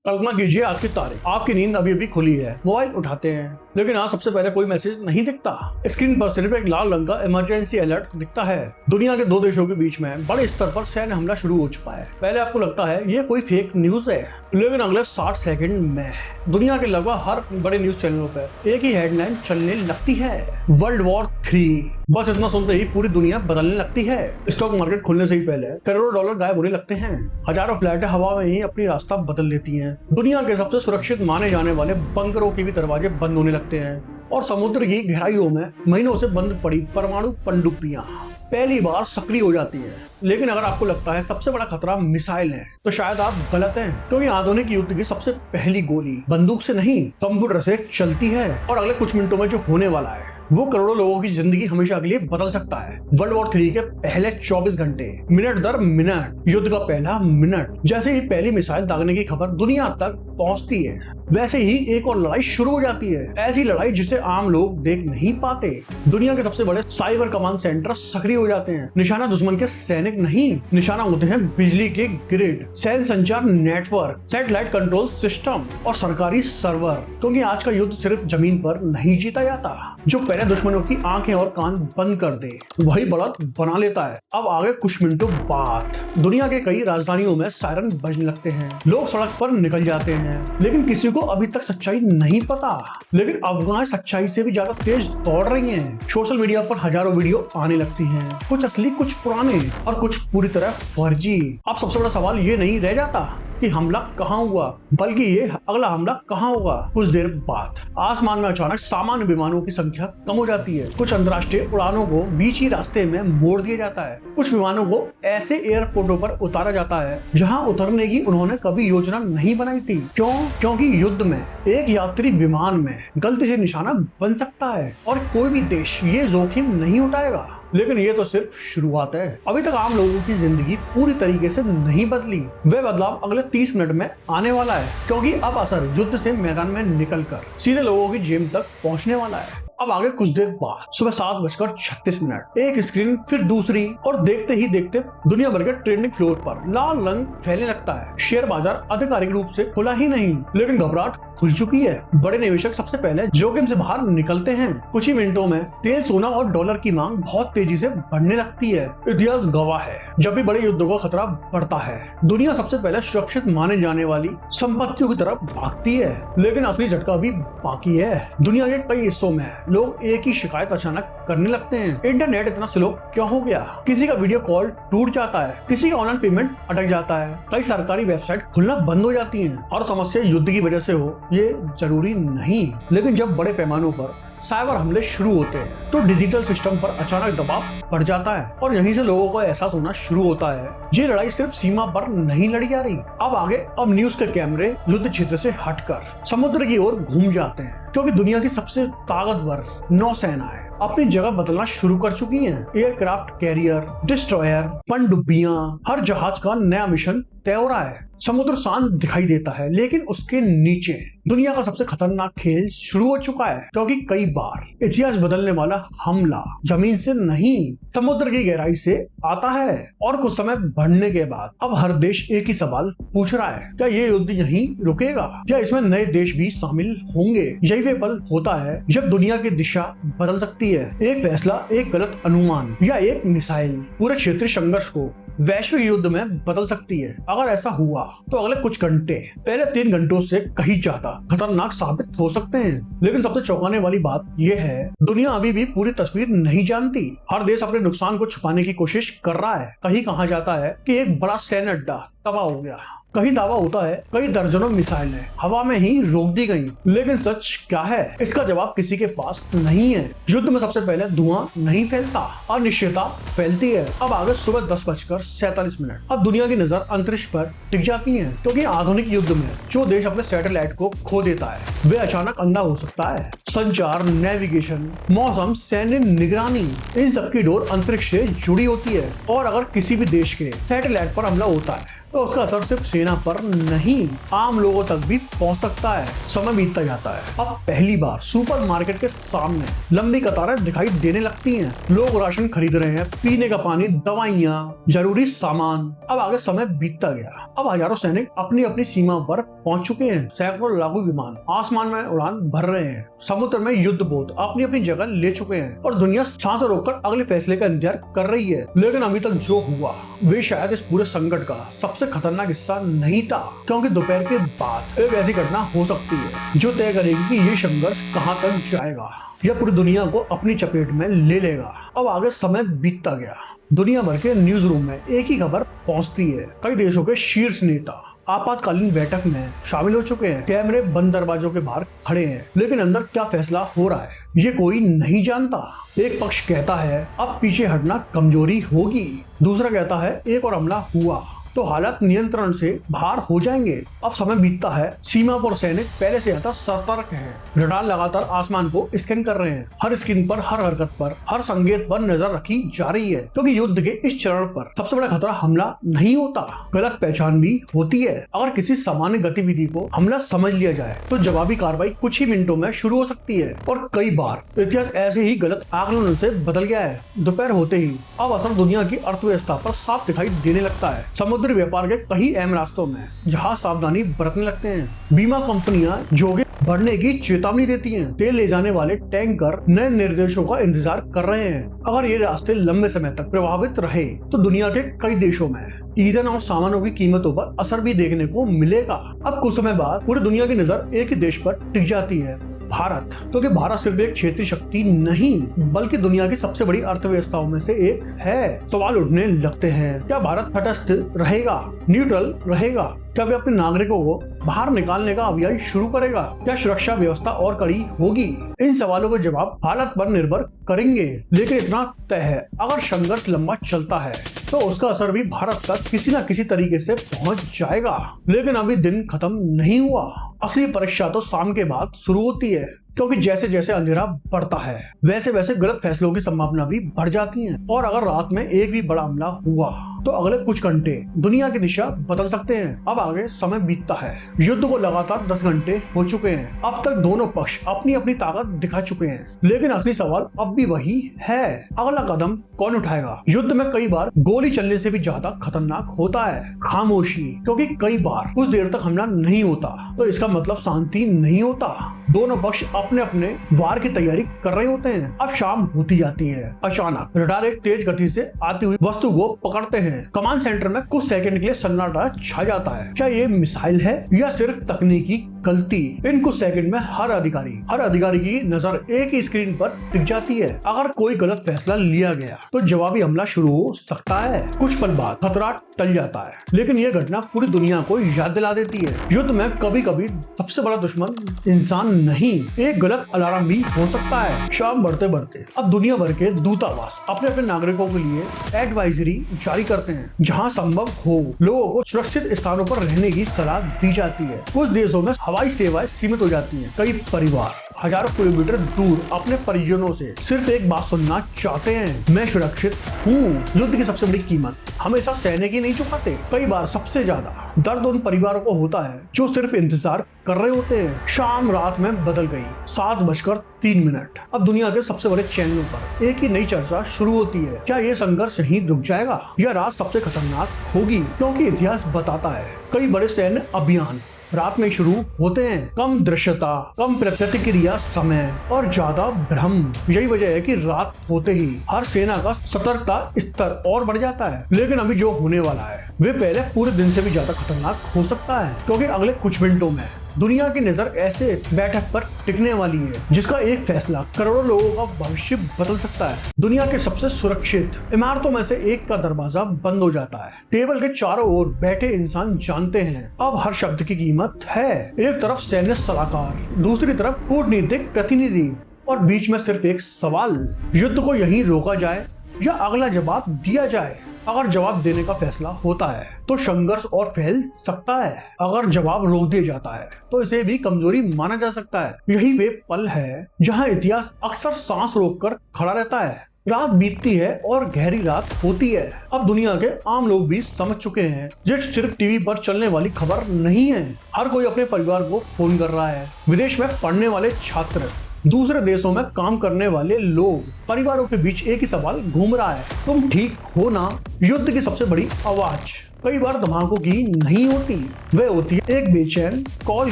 कल्पना कीजिए आज की तारीख, आपकी नींद अभी अभी खुली है, मोबाइल उठाते हैं, लेकिन आज सबसे पहले कोई मैसेज नहीं दिखता। स्क्रीन पर सिर्फ एक लाल रंग का इमरजेंसी अलर्ट दिखता है। दुनिया के दो देशों के बीच में बड़े स्तर पर सैन्य हमला शुरू हो चुका है। पहले आपको लगता है ये कोई फेक न्यूज है, लेकिन अगले 60 सेकंड में दुनिया के लगभग हर बड़े न्यूज चैनलों पर एक ही हेडलाइन चलने लगती है, वर्ल्ड वॉर 3। बस इतना सुनते ही पूरी दुनिया बदलने लगती है। स्टॉक मार्केट खुलने से ही पहले करोड़ों डॉलर गायब होने लगते हैं। हजारों फ्लाइटें हवा में ही अपनी रास्ता बदल लेती हैं। दुनिया के सबसे सुरक्षित माने जाने वाले बंकरों के भी दरवाजे बंद होने लगते हैं और समुद्र की गहराइयों में महीनों से बंद पड़ी परमाणु पनडुब्बियां पहली बार सक्रिय हो जाती है। लेकिन अगर आपको लगता है सबसे बड़ा खतरा मिसाइल है, तो शायद आप गलत हैं, क्योंकि आधुनिक युद्ध की सबसे पहली गोली बंदूक से नहीं, कंप्यूटर से चलती है। और अगले कुछ मिनटों में जो होने वाला है वो करोड़ों लोगों की जिंदगी हमेशा के लिए बदल सकता है। वर्ल्ड वॉर 3 के पहले 24 घंटे, मिनट दर मिनट, युद्ध का पहला मिनट, जैसे ही पहली मिसाइल दागने की खबर दुनिया तक पहुंचती है, वैसे ही एक और लड़ाई शुरू हो जाती है। ऐसी लड़ाई जिसे आम लोग देख नहीं पाते। दुनिया के सबसे बड़े साइबर कमांड सेंटर सक्रिय हो जाते हैं। निशाना दुश्मन के सैनिक नहीं, निशाना होते हैं बिजली के ग्रिड, सेल संचार नेटवर्क, सैटेलाइट कंट्रोल सिस्टम और सरकारी सर्वर। क्योंकि आज का युद्ध सिर्फ जमीन पर नहीं जीता जाता। जो पहले दुश्मनों की आंखें और कान बंद कर दे, वही बढ़त बना लेता है। अब आगे कुछ मिनटों बाद दुनिया के कई राजधानियों में सायरन बजने लगते हैं, लोग सड़क पर निकल जाते हैं, लेकिन किसी को अभी तक सच्चाई नहीं पता। लेकिन अफवाहें सच्चाई से भी ज्यादा तेज दौड़ रही हैं। सोशल मीडिया पर हजारों वीडियो आने लगती हैं, कुछ असली, कुछ पुराने और कुछ पूरी तरह फर्जी। अब सबसे बड़ा सवाल ये नहीं रह जाता कि हमला कहाँ हुआ, बल्कि ये अगला हमला कहाँ होगा। कुछ देर बाद आसमान में अचानक सामान्य विमानों की संख्या कम हो जाती है। कुछ अंतर्राष्ट्रीय उड़ानों को बीच ही रास्ते में मोड़ दिया जाता है। कुछ विमानों को ऐसे एयरपोर्टों पर उतारा जाता है जहां उतरने की उन्होंने कभी योजना नहीं बनाई थी। क्योंकि युद्ध में एक यात्री विमान में गलती से निशाना बन सकता है और कोई भी देश ये जोखिम नहीं उठाएगा। लेकिन ये तो सिर्फ शुरुआत है। अभी तक आम लोगों की जिंदगी पूरी तरीके से नहीं बदली। वह बदलाव अगले 30 मिनट में आने वाला है, क्योंकि अब असर युद्ध से मैदान में निकलकर सीधे लोगों की जेब तक पहुंचने वाला है। अब आगे कुछ देर बाद सुबह 7:36 एक स्क्रीन, फिर दूसरी, और देखते ही देखते दुनिया भर के ट्रेंडिंग फ्लोर पर लाल रंग फैलने लगता है। शेयर बाजार आधिकारिक रूप से खुला ही नहीं, लेकिन घबराहट खुल चुकी है। बड़े निवेशक सबसे पहले जोखिम से बाहर निकलते हैं। कुछ ही मिनटों में तेल, सोना और डॉलर की मांग बहुत तेजी से बढ़ने लगती है। इतिहास गवाह है, जब भी बड़े युद्धों का खतरा बढ़ता है, दुनिया सबसे पहले सुरक्षित माने जाने वाली संपत्तियों की तरफ भागती है। लेकिन असली झटका भी बाकी है। दुनिया के कई हिस्सों में लोग एक ही शिकायत अचानक करने लगते हैं, इंटरनेट इतना स्लो क्यों हो गया। किसी का वीडियो कॉल टूट जाता है, किसी का ऑनलाइन पेमेंट अटक जाता है, कई सरकारी वेबसाइट खुलना बंद हो जाती हैं। और समस्या युद्ध की वजह से हो ये जरूरी नहीं, लेकिन जब बड़े पैमानों पर साइबर हमले शुरू होते हैं तो डिजिटल सिस्टम पर अचानक दबाव बढ़ जाता है, और यहीं से लोगों को एहसास होना शुरू होता है ये लड़ाई सिर्फ सीमा पर नहीं लड़ी जा रही। अब न्यूज के कैमरे युद्ध क्षेत्र से हटकर समुद्र की ओर घूम जाते हैं, क्योंकि दुनिया की सबसे ताकतवर नौसेनाएं अपनी जगह बदलना शुरू कर चुकी हैं। एयरक्राफ्ट कैरियर, डिस्ट्रॉयर, पनडुब्बियां, हर जहाज का नया मिशन तय हो रहा है। समुद्र शांत दिखाई देता है, लेकिन उसके नीचे दुनिया का सबसे खतरनाक खेल शुरू हो चुका है, क्योंकि कई बार इतिहास बदलने वाला हमला जमीन से नहीं, समुद्र की गहराई से आता है। और कुछ समय बढ़ने के बाद अब हर देश एक ही सवाल पूछ रहा है, क्या ये युद्ध यहीं रुकेगा, क्या इसमें नए देश भी शामिल होंगे। यही वे पल होता है जब दुनिया की दिशा बदल सकती है। एक फैसला, एक गलत अनुमान या एक मिसाइल पूरे क्षेत्रीय संघर्ष को वैश्विक युद्ध में बदल सकती है। अगर ऐसा हुआ तो अगले कुछ घंटे पहले 3 घंटों से कहीं ज्यादा खतरनाक साबित हो सकते हैं। लेकिन सबसे चौंकाने वाली बात यह है, दुनिया अभी भी पूरी तस्वीर नहीं जानती। हर देश अपने नुकसान को छुपाने की कोशिश कर रहा है। कहीं कहा जाता है कि एक बड़ा सैन्य अड्डा तबाह हो गया, कहीं दावा होता है कई दर्जनों मिसाइलें हवा में ही रोक दी गईं। लेकिन सच क्या है, इसका जवाब किसी के पास नहीं है। युद्ध में सबसे पहले धुआं नहीं फैलता, अनिश्चितता फैलती है। अब आगे सुबह 10:47। अब दुनिया की नजर अंतरिक्ष पर टिक जाती है, क्योंकि आधुनिक युद्ध में जो देश अपने सैटेलाइट को खो देता है वे अचानक अंधा हो सकता है। संचार, नेविगेशन, मौसम, सैन्य निगरानी, इन सबकी डोर अंतरिक्ष से जुड़ी होती है। और अगर किसी भी देश के सैटेलाइट पर हमला होता है तो उसका असर सिर्फ सेना पर नहीं, आम लोगों तक भी पहुंच सकता है। समय बीतता जाता है। अब पहली बार सुपरमार्केट के सामने लंबी कतारें दिखाई देने लगती हैं। लोग राशन खरीद रहे हैं, पीने का पानी, दवाइयाँ, जरूरी सामान। अब आगे समय बीतता गया। अब हजारों सैनिक अपनी अपनी सीमा पर पहुंच चुके हैं। सैकड़ों लघु विमान आसमान में उड़ान भर रहे हैं। समुद्र में युद्धपोत अपनी अपनी जगह ले चुके हैं और दुनिया सांस रोककर अगले फैसले का इंतजार कर रही है। लेकिन अभी तक जो हुआ वे शायद इस पूरे संकट का सबसे खतरनाक हिस्सा नहीं था, क्योंकि दोपहर के बाद एक ऐसी घटना हो सकती है जो तय करेगी कि ये संघर्ष कहां तक जाएगा या पूरी दुनिया को अपनी चपेट में ले लेगा। अब आगे समय बीतता गया। दुनिया भर के न्यूज रूम में एक ही खबर पहुंचती है। कई देशों के शीर्ष नेता आपातकालीन बैठक में शामिल हो चुके हैं। कैमरे बंद दरवाजों के बाहर खड़े हैं, लेकिन अंदर क्या फैसला हो रहा है ये कोई नहीं जानता। एक पक्ष कहता है अब पीछे हटना कमजोरी होगी, दूसरा कहता है एक और हमला हुआ तो हालात नियंत्रण से बाहर हो जाएंगे। अब समय बीतता है। सीमा पर सैनिक पहले से ज्यादा सतर्क हैं। रडार लगातार आसमान को स्कैन कर रहे हैं। हर स्क्रीन पर, हर हरकत पर, हर संकेत पर नजर रखी जा रही है, क्योंकि युद्ध के इस चरण पर सबसे बड़ा खतरा हमला नहीं होता, गलत पहचान भी होती है। अगर किसी सामान्य गतिविधि को हमला समझ लिया जाए तो जवाबी कार्रवाई कुछ ही मिनटों में शुरू हो सकती है। और कई बार इतिहास ऐसे ही गलत आकलन से बदल गया है। दोपहर होते ही अब असर दुनिया की अर्थव्यवस्था पर साफ दिखाई देने लगता है। समुद्री व्यापार के कई अहम रास्तों में जहाज सावधानी बरतने लगते हैं। बीमा कंपनियां जोगे बढ़ने की चेतावनी देती हैं। तेल ले जाने वाले टैंकर नए निर्देशों का इंतजार कर रहे हैं। अगर ये रास्ते लंबे समय तक प्रभावित रहे तो दुनिया के कई देशों में ईंधन और सामानों की कीमतों पर असर भी देखने को मिलेगा। अब कुछ समय बाद पूरी दुनिया की नजर एक ही देश पर टिक जाती है, भारत। क्योंकि भारत सिर्फ एक क्षेत्रीय शक्ति नहीं बल्कि दुनिया की सबसे बड़ी अर्थव्यवस्थाओं में से एक है। सवाल उठने लगते हैं, क्या भारत तटस्थ रहेगा, न्यूट्रल रहेगा? क्या वे अपने नागरिकों को बाहर निकालने का अभियान शुरू करेगा? क्या सुरक्षा व्यवस्था और कड़ी होगी? इन सवालों के जवाब हालत पर निर्भर करेंगे। लेकिन इतना तय है, अगर संघर्ष लंबा चलता है तो उसका असर भी भारत तक किसी न किसी तरीके से पहुंच जाएगा। लेकिन अभी दिन खत्म नहीं हुआ। असली परीक्षा तो शाम के बाद शुरू होती है, क्योंकि जैसे जैसे अंधेरा बढ़ता है वैसे वैसे गलत फैसलों की संभावना भी बढ़ जाती है। और अगर रात में एक भी बड़ा हमला हुआ तो अगले कुछ घंटे दुनिया की दिशा बदल सकते हैं। अब आगे समय बीतता है। युद्ध को लगातार 10 घंटे हो चुके हैं। अब तक दोनों पक्ष अपनी अपनी ताकत दिखा चुके हैं, लेकिन असली सवाल अब भी वही है, अगला कदम कौन उठाएगा? युद्ध में कई बार गोली चलने से भी ज्यादा खतरनाक होता है खामोशी, क्योंकि कई बार कुछ देर तक हमला नहीं होता तो इसका मतलब शांति नहीं होता। दोनों पक्ष अपने अपने वार की तैयारी कर रहे होते हैं। अब शाम होती जाती है। अचानक रडार एक तेज गति से आती हुई वस्तु को पकड़ते हैं। कमांड सेंटर में कुछ सेकंड के लिए सन्नाटा छा जाता है। क्या ये मिसाइल है या सिर्फ तकनीकी गलती? इन कुछ सेकंड में हर अधिकारी की नजर एक ही स्क्रीन पर टिक जाती है। अगर कोई गलत फैसला लिया गया तो जवाबी हमला शुरू हो सकता है। कुछ पल बाद खतरा टल जाता है, लेकिन यह घटना पूरी दुनिया को याद दिला देती है, युद्ध में कभी कभी सबसे बड़ा दुश्मन इंसान नहीं, एक गलत अलार्म भी हो सकता है। शाम बढ़ते बढ़ते अब दुनिया भर के दूतावास अपने अपने नागरिकों के लिए एडवाइजरी जारी करते हैं। जहां संभव हो लोगों को सुरक्षित स्थानों पर रहने की सलाह दी जाती है। कुछ देशों में हवाई सेवाएं सीमित हो जाती हैं। कई परिवार हजारों किलोमीटर दूर अपने परिजनों से सिर्फ एक बात सुनना चाहते हैं, मैं सुरक्षित हूँ। युद्ध की सबसे बड़ी कीमत हमेशा सैनिक ही नहीं चुकाते। कई बार सबसे ज्यादा दर्द उन परिवारों को होता है जो सिर्फ इंतजार कर रहे होते हैं। शाम रात में बदल गई। 7:03। अब दुनिया के सबसे बड़े चैनलों पर एक ही नई चर्चा शुरू होती है। क्या ये संघर्ष यहीं रुक जाएगा या रात सबसे खतरनाक होगी? क्योंकि इतिहास बताता है कई बड़े सैन्य अभियान रात में शुरू होते हैं। कम दृश्यता, कम प्रतिक्रिया समय और ज्यादा भ्रम। यही वजह है कि रात होते ही हर सेना का सतर्कता स्तर और बढ़ जाता है। लेकिन अभी जो होने वाला है वे पहले पूरे दिन से भी ज्यादा खतरनाक हो सकता है, क्योंकि अगले कुछ मिनटों में दुनिया की नजर ऐसे बैठक पर टिकने वाली है जिसका एक फैसला करोड़ों लोगों का भविष्य बदल सकता है। दुनिया के सबसे सुरक्षित इमारतों में से एक का दरवाजा बंद हो जाता है। टेबल के चारों ओर बैठे इंसान जानते हैं अब हर शब्द की कीमत है। एक तरफ सैन्य सलाहकार, दूसरी तरफ कूटनीतिक प्रतिनिधि और बीच में सिर्फ एक सवाल, युद्ध को यहीं रोका जाए या अगला जवाब दिया जाए? अगर जवाब देने का फैसला होता है तो संघर्ष और फैल सकता है। अगर जवाब रोक दिया जाता है तो इसे भी कमजोरी माना जा सकता है। यही वे पल है जहां इतिहास अक्सर सांस रोककर खड़ा रहता है। रात बीतती है और गहरी रात होती है। अब दुनिया के आम लोग भी समझ चुके हैं ये सिर्फ टीवी पर चलने वाली खबर नहीं है। हर कोई अपने परिवार को फोन कर रहा है। विदेश में पढ़ने वाले छात्र, दूसरे देशों में काम करने वाले लोग, परिवारों के बीच एक ही सवाल घूम रहा है, तुम ठीक हो ना? युद्ध की सबसे बड़ी आवाज कई बार धमाकों की नहीं होती, वह होती है एक बेचैन कॉल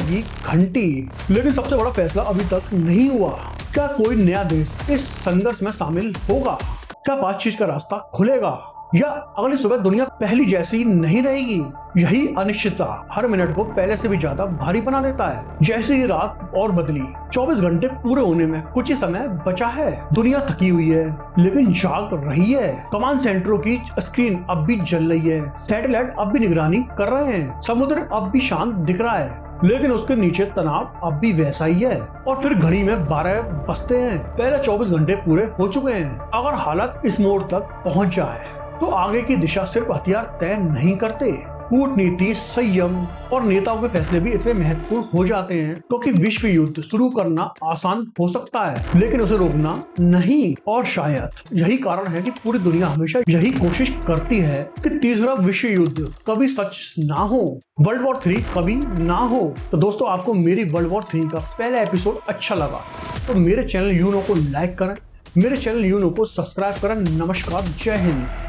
की घंटी। लेकिन सबसे बड़ा फैसला अभी तक नहीं हुआ। क्या कोई नया देश इस संघर्ष में शामिल होगा? क्या बातचीत का रास्ता खुलेगा या अगली सुबह दुनिया पहली जैसी नहीं रहेगी? यही अनिश्चितता हर मिनट को पहले से भी ज्यादा भारी बना देता है। जैसे ही रात और बदली, 24 घंटे पूरे होने में कुछ ही समय बचा है। दुनिया थकी हुई है लेकिन जाग रही है। कमांड सेंटरों की स्क्रीन अब भी जल रही है, सैटेलाइट अब भी निगरानी कर रहे हैं, समुद्र अब भी शांत दिख रहा है, लेकिन उसके नीचे तनाव अब भी वैसा ही है। और फिर घड़ी में 12 बजते हैं। पहले 24 घंटे पूरे हो चुके हैं। अगर हालत इस मोड़ तक पहुंच जाए तो आगे की दिशा सिर्फ हथियार तय नहीं करते, कूटनीति, संयम और नेताओं के फैसले भी इतने महत्वपूर्ण हो जाते हैं, क्योंकि विश्व युद्ध शुरू करना आसान हो सकता है लेकिन उसे रोकना नहीं। और शायद यही कारण है कि पूरी दुनिया हमेशा यही कोशिश करती है कि तीसरा विश्व युद्ध कभी सच ना हो, वर्ल्ड वॉर 3 कभी ना हो। तो दोस्तों, आपको मेरी वर्ल्ड वॉर 3 का पहला एपिसोड अच्छा लगा तो मेरे चैनल यूनो को लाइक करें, मेरे चैनल यूनो को सब्सक्राइब करें। नमस्कार, जय हिंद।